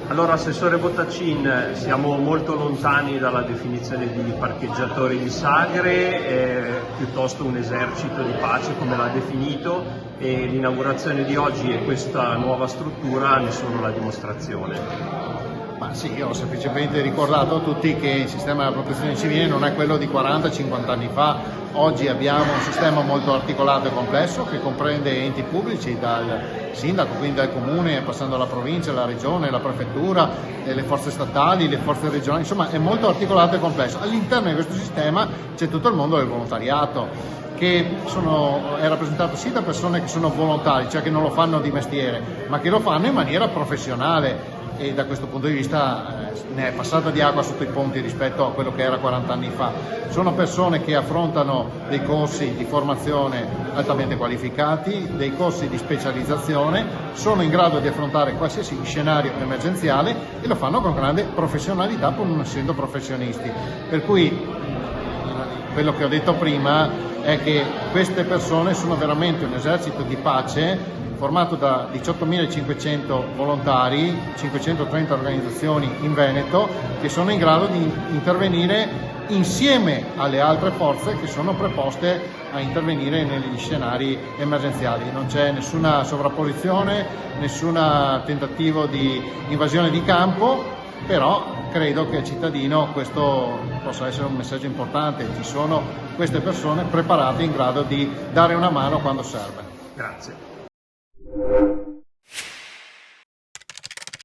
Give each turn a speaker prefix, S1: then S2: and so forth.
S1: Allora, Assessore Bottacin, siamo molto lontani dalla definizione di parcheggiatori di sagre, piuttosto un esercito di pace come l'ha definito, e l'inaugurazione di oggi e questa nuova struttura ne sono la dimostrazione.
S2: Ma sì, io ho semplicemente ricordato a tutti che il sistema della protezione civile non è quello di 40-50 anni fa. Oggi abbiamo un sistema molto articolato e complesso che comprende enti pubblici, dal sindaco, quindi dal comune, passando alla provincia, alla regione, la prefettura, le forze statali, le forze regionali, insomma è molto articolato e complesso. All'interno di questo sistema c'è tutto il mondo del volontariato, che è rappresentato sì da persone che sono volontari, cioè che non lo fanno di mestiere, ma che lo fanno in maniera professionale. E da questo punto di vista ne è passata di acqua sotto i ponti rispetto a quello che era 40 anni fa. Sono persone che affrontano dei corsi di formazione altamente qualificati, dei corsi di specializzazione, sono in grado di affrontare qualsiasi scenario emergenziale e lo fanno con grande professionalità pur non essendo professionisti. Per cui quello che ho detto prima è che queste persone sono veramente un esercito di pace formato da 18.500 volontari, 530 organizzazioni in Veneto, che sono in grado di intervenire insieme alle altre forze che sono preposte a intervenire negli scenari emergenziali. Non c'è nessuna sovrapposizione, nessun tentativo di invasione di campo, però credo che al cittadino questo possa essere un messaggio importante. Ci sono queste persone preparate in grado di dare una mano quando serve.
S1: Grazie.